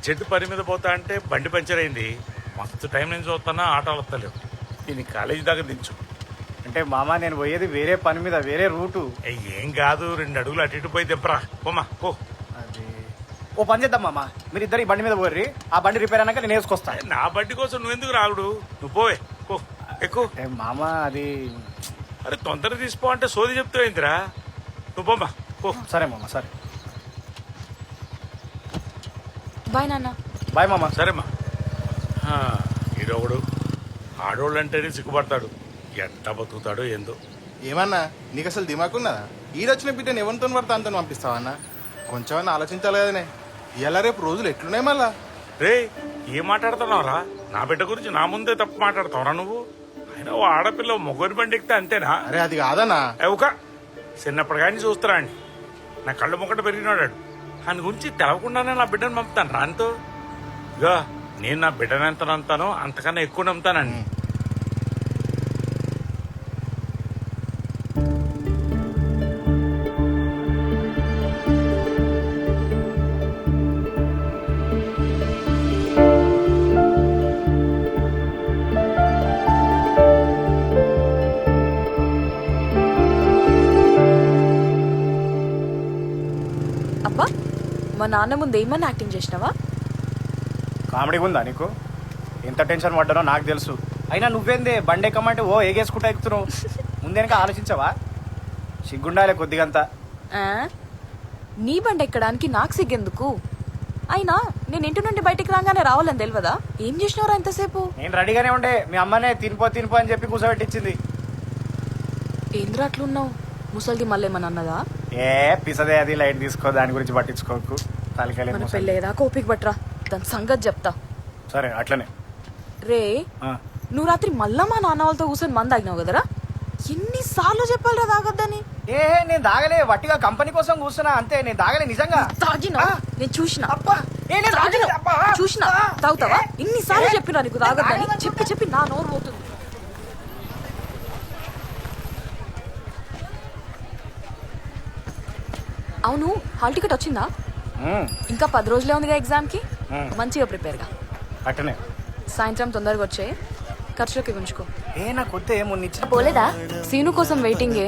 Urgent పని మీద పోతా అంటే బండి పంచర్ అయింది. మస్తు టైం నుంచి చూస్తున్నా ఆటోలు వస్తలేవు. ఇది కాలేజీ దగ్గర దించు. అంటే మామ నేను పోయేది వేరే పని మీద, వేరే రూటు. ఏం కాదు, 2 అడుగులు అటు ఇటు పోయి దింపరా. పోమా పో. అది ఓ పని చేద్దాం మామ, మీరు ఇద్దరు ఈ బండి మీద పోర్రి, ఆ బండి రిపేర్ అన్నాక నేను వేసుకొస్తా. నా బండి కోసం నువ్వెందుకు రావుడు? నువ్వు పోవే, పో ఎక్కువ. మామ అది అరే తొందరగా తీసిపో అంటే సోది చెప్తావు ఏంటిరా? నువ్వు పోమా పో. సరే మామ, సరే బాయ్ నాన్న. బాయ్ మామ. సరేమ్మా. ఈడొకడు ఆడోళ్ళు అంటేనే సిగ్గుపడతాడు. ఎంత బతుకుతాడో ఏందో. ఏమన్నా నీకు అసలు దిమాకున్నదా? ఈడొచ్చిన బిడ్డను ఎవరితో పడితే అంతను పంపిస్తావన్నా? కొంచెమన్నా ఆలోచించాలి కదనే. ఇలా రేపు రోజులు ఎట్లున్నాయి మళ్ళా? రే ఏం మాట్లాడుతున్నావురా? నా బిడ్డ గురించి నా ముందే తప్పు మాట్లాడతావురా నువ్వు? అయినా ఓ ఆడపిల్ల మొగోని బండి ఎక్కితే అంతేనా? అరే అది కాదన్నా. ఒక చిన్నప్పుడు కానీ చూస్తారా అండి, నా కళ్ళు మొక్కట పెరిగినాడు. ఆయన గురించి తెలవకుండానే నా బిడ్డను పంపుతాను రానితో. ఇగా నేను నా బిడ్డను ఎంత నమ్ముతానో అంతకన్నా ఎక్కువ నమ్ముతానండి. అబ్బా, మా నాన్న ముందు ఏమన్నా యాక్టింగ్ చేసినావా? కామెడీగా ఉందా నీకు? ఎంత టెన్షన్ పడ్డానో నాకు తెలుసు. అయినా నువ్వేందే బండి ఎక్కమంటే ఓ ఏగేసుకుంటా ఎక్కుతున్నావు. ముందేనక ఆలోచించావా? సిగ్గుండాలే కొద్దిగంతా. ఆ? నీ బండి ఎక్కడానికి నాకు సిగ్గెందుకు? అయినా నేను ఇంటి నుండి బయటికి రాగానే రావాలని తెలియదా? ఏం చేసినవరా ఇంతసేపు? నేను రెడీగానే ఉండే, మీ అమ్మనే తినిపో అని చెప్పి కూర్చోబెట్టించింది. ఏంద్రా అట్లున్నావు? ముసలిది మళ్ళీ ఏమన్నా అన్నదా? ఏ పిసదే, అది లైట్ తీసుకో, దాని గురించి పట్టించుకోకు. మన తలకాయలు పెళ్ళేదాకా ఓపిక పట్రా, దాని సంగతి చెప్తా. సరే అట్లనే. రే ఆ. నువ్వు రాత్రి మళ్ళా మా నాన్న వాళ్ళతో కూర్చొని మంది తాగినావు కదరా? ఎన్నిసార్లు చెప్పాలిరా తాగొద్దని? ఏ నేను దాగలే, వట్టిగా కంపెనీ కోసం కూర్చున్నా అంతే. నేను దాగలే నిజంగా. తాగినా? నేను చూసిన. అబ్బా, ఏ నేను తాగినా? తాగలే, అబ్బా. చూసిన. తాగుతావా? ఇన్నిసార్లు చెప్పినా నీకు తాగొద్దని. చెప్పి నా నోరు పోతుంది. అవును, హాల్ టికెట్ వచ్చిందా? ఇంకా 10 రోజులే ఉందిగా ఎగ్జామ్ కి. మంచిగా ప్రిపేర్ గా. అట్టనే. సాయంత్రం తొందరగా వచ్చాయి, ఖర్చులకి ఉంచుకో. ఏ నాకు కొత్త ఏముంది ఇచ్చిన పోలేదా? సీను కోసం వెయిటింగే.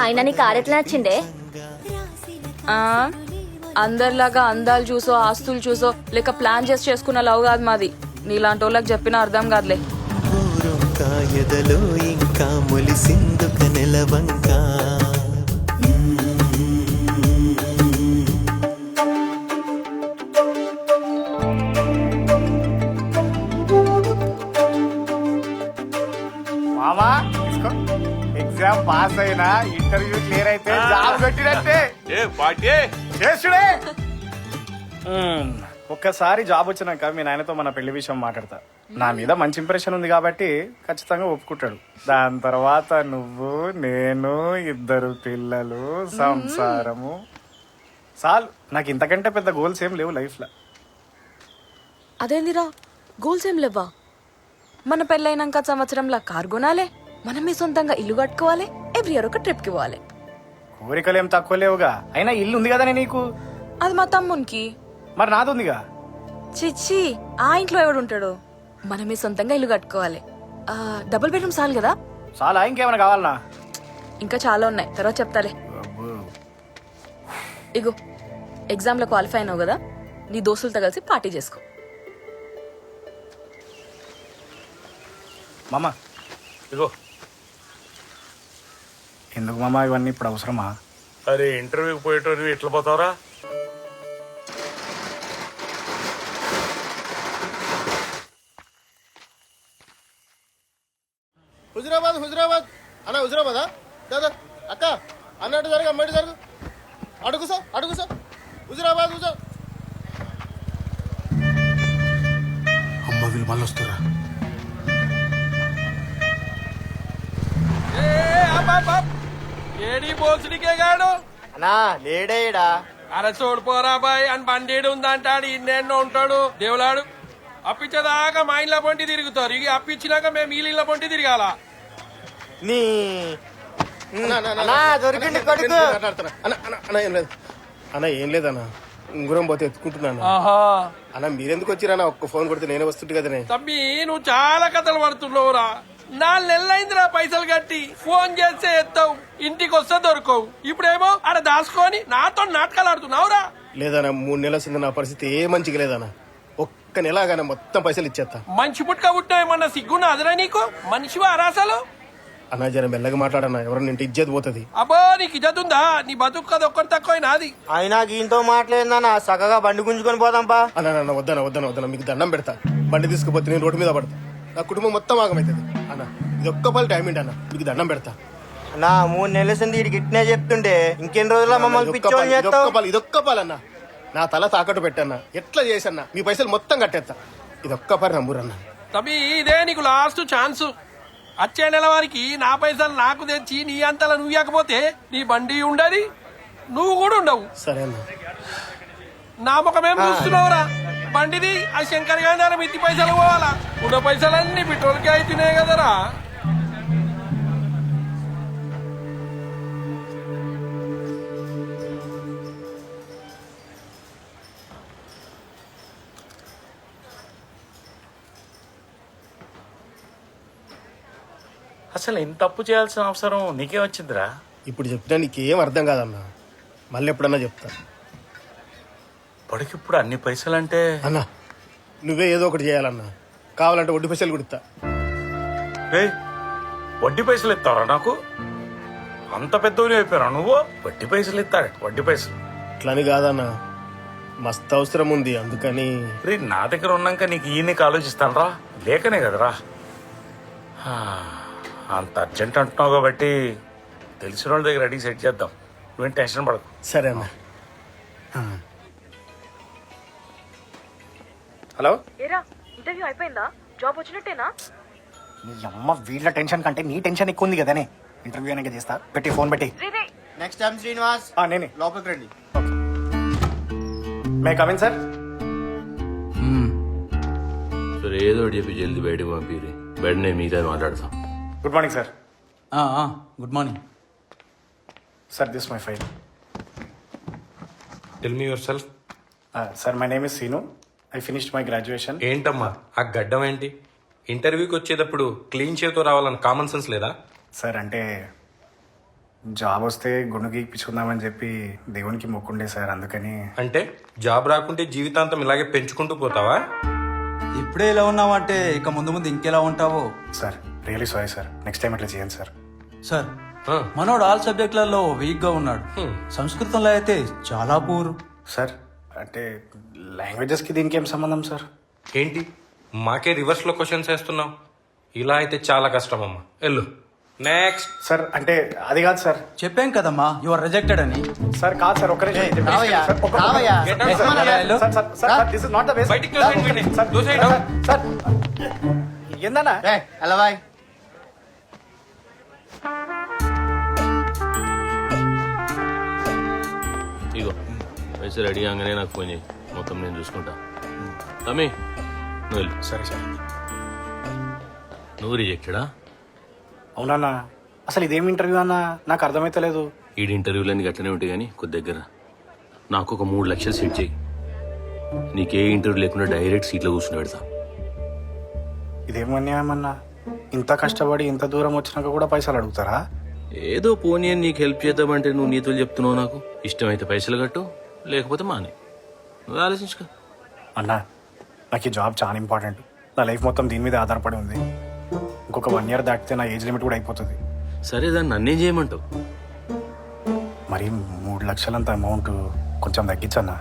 అయినా నీ కార్ ఎట్లా నచ్చిండే? ఆ, అందరిలాగా అందాలు చూసో ఆస్తులు చూసో లేక ప్లాన్ చేసి చేసుకున్న లవ్ కాదు మాది. నీలాంటి వాళ్ళకి చెప్పినా అర్థం కాదులే. ఎదలో ఇంకా మొలిసిందుక నెలవంక. మామా ఎగ్జామ్ పాస్ అయినా, ఇంటర్వ్యూ క్లియర్ అయితే జాబ్ కొట్టినట్టే. చేసుడే. ఒక్కసారి జాబ్ వచ్చినాక మీ నాయనతో మన పెళ్లి విషయం మాట్లాడతా. నా మీద మంచి ఇంప్రెషన్ ఉంది కాబట్టి ఖచ్చితంగా ఒప్పుకుంటాడు. దాని తర్వాత నువ్వు, నేను, 2 పిల్లలు, సంసారము. చాలు, నాకు ఇంతకంటే పెద్ద గోల్స్ ఏం లేవు లైఫ్ లో. అదేందిరా గోల్స్ ఏం లేవా? మన పెళ్ళైనాక సంవత్సరంలా కారు కొనాలి, మనమే సొంతంగా ఇల్లు కట్టుకోవాలి, ఎవ్రీ ఇయర్ ఒక ట్రిప్ కి పోవాలి. కోరికలు ఏం తక్కువ లేవుగా. అయినా ఇల్లు ఉంది కదా నీకు. అది మా తమ్మునికి. మరి నాది ఉందిగా. చిచ్చి, ఆ ఇంట్లో ఎవడుంటాడు? మనమే సొంతంగా ఇల్లు కట్టుకోవాలి. డబుల్ బెడ్రూమ్ చాలు కదా? చాలా, ఇంకేమైనా కావాలనా? ఇంకా చాలా ఉన్నాయి, తర్వాత చెప్తాలే. ఇగో ఎగ్జామ్ లో క్వాలిఫై అయినావు కదా, నీ దోస్తులతో కలిసి పార్టీ చేసుకో. మామా ఇగో. ఎందుకు మామా ఇవన్నీ ఇప్పుడు అవసరమా? అరే ఇంటర్వ్యూకి పోయేటోని ఎట్లా పోతావురా? హుజురాబాద్ అన్న, హుజురాబాదా? దాదా అక్క అన్నట్టు జరుగు, అమ్మటి జరుగు. అడుగు సార్ హుజురాబాద్. అమ్మ వీళ్ళు మళ్ళీ వస్తారా? ఏడి బోసుడికే గాడు అన్నా లేడేడా. అరే చూడిపోరా బాయ్ అని బండేడు ఉందంటాడు, ఇన్నేళ్ళో ఉంటాడు దేవులాడు. అప్పించేదాకా మా ఇంట్లో పొంటి తిరుగుతారు, ఇక అప్పించినాక మేము ఈ ఇళ్ళ పొంటి తిరగాల. నీ దొరికింది కొడుకు. అన్న ఏం లేదన్నా, ఉంగురం పోతే ఎత్తుకుంటున్నాను. ఆహా, అన్న మీరెందుకు వచ్చిరన్న ఒక్క ఫోన్ కొడితే నేనే వస్తుంటే కదనే. తమ్మి నువ్వు చాలా కథలు పడుతున్నావురా. 4 నెలలైందిరా పైసలు కట్టి, ఫోన్ చేస్తే ఎత్తావు, ఇంటికి వస్తే దొరకవు. ఇప్పుడేమో ఆడ దాచుకొని నాతో నాటకాలు ఆడుతున్నావురా. లేదన్న 3 నెలల కింద నా పరిస్థితి ఏ మంచిగా లేదన్న. ఒక్క నెలగానే మొత్తం పైసలు ఇచ్చేస్తా. మంచి పుట్టుక పుట్టినామన్న సిగ్గున్నా అదరా నీకు? మనిషివా అరాసలు? అన్న జర మెల్లగా మాట్లాడన్నా, ఎవరన్నా ఇంటి ఇజ్జత్ పోతుంది. అబ్బో నీకు ఇజ్జతుందా? నీ బతుకు కదా ఒక్కటి తక్కువ నాది. అయినా గీంతో మాట్లాడిందన్న చక్కగా బండి గుంజుకొని పోదాంపా. అన్న వద్దన మీకు దండం పెడతా. బండి తీసుకుపోతే నేను రోడ్డు మీద పడతా, నా కుటుంబం మొత్తం ఆగమవుతుంది. అన్న ఇది ఒక్క పలు టైం ఏంటి అన్న, మీకు దండం పెడతా. నా 3 నెలల సంది వీడికి ఇట్నే చెప్తుండే ఇంకెన్ని రోజుల్లో మమ్మల్ని పిచ్చోని చేస్తావు? ఇదొక్క పాలన్న, నా తల తాకట్టు పెట్టన్నా, ఎట్లా చేసన్నా మీ పైసలు మొత్తం కట్టేస్తా. ఇదొక్క పని నమ్మురన్న. తమ్మి ఇదే నీకు లాస్ట్ ఛాన్స్. వచ్చే నెల వారికి నా పైసలు నాకు తెచ్చి నీ అంతలా నువ్వు ఇవ్వకపోతే నీ బండి ఉండదు, నువ్వు కూడా ఉండవు. సరే అన్న. నా ముఖమేం చూస్తున్నావురా? బండిది ఆ శంకర్ గారి మిత్తి పైసలు పోవాలా? ఉన్న పైసలన్నీ పెట్రోల్కి అయితేనే కదరా. అసలు ఇంత తప్పు చేయాల్సిన అవసరం నీకే వచ్చిందిరా? ఇప్పుడు చెప్పినా నీకేం అర్థం కాదన్నా, మళ్ళీ ఎప్పుడన్నా చెప్తా. ఇప్పటికిప్పుడు అన్ని పైసలంటే అన్నా నువ్వే ఏదో ఒకటి చేయాలన్నా, కావాలంటే వడ్డీ పైసలు కుడతా. ఏయ్, వడ్డీ పైసలు ఇస్తావరా నాకు? అంత పెద్దోని అయిపోయారా నువ్వు? వడ్డీ పైసలు ఇస్తాడు, వడ్డీ పైసలు. ఇట్లని కాదన్నా, మస్తు అవసరం ఉంది అందుకని. రే నా దగ్గర ఉన్నాక నీకు ఈయనకి ఆలోచిస్తానరా, లేకనే కదరా. అంత అర్జెంట్ అంటున్నావు కాబట్టి తెలిసిన వాళ్ళ దగ్గర అడిగి సెట్ చేద్దాం, నువ్వేం టెన్షన్ పడకు. సరే అన్నా. హలో, ఏరా ఇంటర్వ్యూ అయిపోయిందా? జాబ్ వచ్చినట్టేనా? నీ అమ్మ వీళ్ళ టెన్షన్ కంటే నీ టెన్షన్ ఎక్కువ ఉంది కదనే. ఇంటర్వ్యూ అనేది చేస్తా, పెట్టి ఫోన్ పెట్టి. నెక్స్ట్ టైం శ్రీనివాస్ నేనే లోపలికి రండి. May come in sir. సరే ఏదో ఒకటి చెప్పి జల్దీ బయటకు పంపిరి, బయట నేను మీతో మాట్లాడతాం. Good morning sir. Good morning sir, this my file. Tell me yourself. Sir my name is Seenu. I finished my graduation. ఏంటమ్మా ఆ గడ్డం ఏంటి? ఇంటర్వ్యూకి వచ్చేటప్పుడు క్లీన్ చేతో రావాలని కామన్ సెన్స్ లేదా? సార్ అంటే జాబ్ వస్తే గుండు గీక్పించుకుందామని చెప్పి దేవునికి మొక్కుండే సార్, అందుకని. అంటే జాబ్ రాకుంటే జీవితాంతం ఇలాగే పెంచుకుంటూ పోతావా? ఇప్పుడే ఇలా ఉన్నావంటే ఇక ముందు ముందు ఇంకెలా ఉంటావో. Sir really sorry sir, next time అట్లా చేయండి సార్. సార్ మనోడు ఆల్ సబ్జెక్టులలో వీక్ గా ఉన్నాడు. సంస్కృతంలో అయితే చాలా పూర్. సార్ అంటే లాంగ్వేజెస్కి దీనికి ఏం సంబంధం సార్? ఏంటి మాకే రివర్స్లో క్వశ్చన్స్ వేస్తున్నావు? ఇలా అయితే చాలా కష్టం అమ్మా, వెళ్ళు. నెక్స్ట్. సార్ అంటే అది కాదు సార్. చెప్పాం కదమ్మా యు ఆర్ రిజెక్టెడ్ అని. సార్ కాదు సార్, ఒక్కరే రావయ్యా, రావయ్యా. బయటికి తోసేయండి వీడిని. తోసేయండి. ఏందన్నా? అలా బాయ్. ఇగో పైసలు రెడీ కాగానే నాకు ఫోన్ చేయి, మొత్తం నేను చూసుకుంటా. తమ్మి నువ్వు వెళ్ళు. సరే సార్. నువ్వు రిజెక్టెడా? అవునన్నా, అసలు ఇదేం ఇంటర్వ్యూ అన్నా, నాకు అర్థమైతలేదు. ఈడి ఇంటర్వ్యూలన్నీ గట్లనే ఉంటాయి కానీ కొద్ది దగ్గర నాకు ఒక 3 లక్షలు సెట్ చేయి. నీకే ఇంటర్వ్యూ లేకుండా డైరెక్ట్ సీట్లో కూర్చుని పెడతా. ఇదేమన్యాయమన్నా, ఇంత కష్టపడి ఇంత దూరం వచ్చినాక కూడా పైసలు అడుగుతారా? ఏదో పోనీ అని నీకు హెల్ప్ చేద్దామంటే నువ్వు నీతులు చెప్తున్నావు. నాకు ఇష్టమైతే పైసలు కట్టు, లేకపోతే మానే. నువ్వు ఆలోచించుకో. అన్నా నాకు ఈ జాబ్ చాలా ఇంపార్టెంట్. నా లైఫ్ మొత్తం దీని మీద ఆధారపడి ఉంది. ఇంకొక 1 year దాటితే నా ఏజ్ లిమిట్ కూడా అయిపోతుంది. సరే దాన్ని నన్నేం చేయమంటావు? మరి 3 లక్షలంత అమౌంట్ కొంచెం తగ్గించన్నా.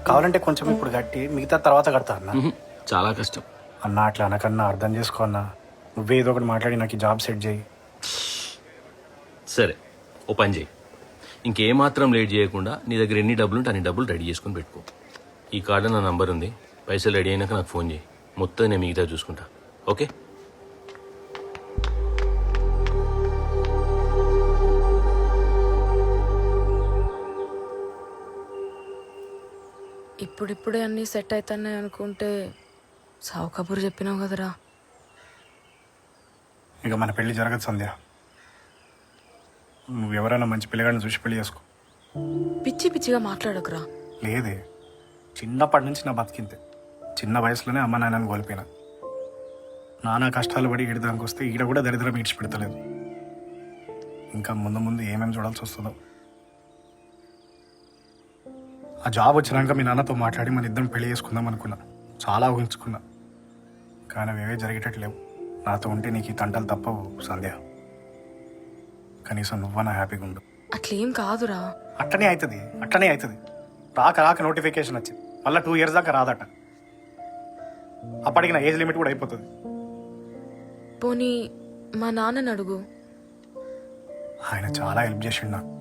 కావాలంటే కొంచెం ఇప్పుడు కట్టి మిగతా తర్వాత కడతా అన్న. చాలా కష్టం అన్నా, అట్లా అనకన్నా అర్థం చేసుకో అన్నా. నువ్వే ఏదో ఒకటి మాట్లాడి నాకు ఈ జాబ్ సెట్ చేయి. సరే ఓ పని చేయి, ఇంకేమాత్రం లేట్ చేయకుండా నీ దగ్గర ఎన్ని డబ్బులు ఉంటే అన్ని డబ్బులు రెడీ చేసుకుని పెట్టుకో. ఈ కార్డు నా నంబర్ ఉంది, పైసలు రెడీ అయినాక నాకు ఫోన్ చేయి, మొత్తం నేను మిగతా చూసుకుంటా. ఓకే? ఇప్పుడిప్పుడే అన్నీ సెట్ అవుతున్నాయి అనుకుంటే సావు కబురు చెప్పినావు కదరా. ఇక మన పెళ్లి జరగదు సంధ్య. నువ్వెవరైనా మంచి పిల్లగాడిని చూసి పెళ్లి చేసుకో. పిచ్చి పిచ్చిగా మాట్లాడకురా. లేదే, చిన్నప్పటి నుంచి నా బతికింతే. చిన్న వయసులోనే అమ్మ నాన్నని కోల్పోయినా నానా కష్టాలు పడి ఈడదానికి వస్తే ఈడ కూడా దరిద్రం ఈడ్చిపెడతలేదు. ఇంకా ముందు ముందు ఏమేమి చూడాల్సి వస్తుందో. ఆ జాబ్ వచ్చినాక మీ నాన్నతో మాట్లాడి మన ఇద్దరం పెళ్లి చేసుకుందాం అనుకున్నా, చాలా ఊహించుకున్నా. కానీ అవేవే జరిగేటట్లేవు. నాతో ఉంటే నీకు ఈ తంటలు తప్పవు సంధ్య. కనీసం నువ్వన్నా హ్యాపీగా ఉండు. అట్లేం కాదురా. అట్టనే అవుతుంది. రాక నోటిఫికేషన్ వచ్చింది, మళ్ళీ 2 years దాకా రాదట. అప్పటికి నా ఏజ్ లిమిట్ కూడా అయిపోతుంది. పోనీ మా నాన్నని అడుగు. ఆయన చాలా హెల్ప్ చేసిండు నాకు.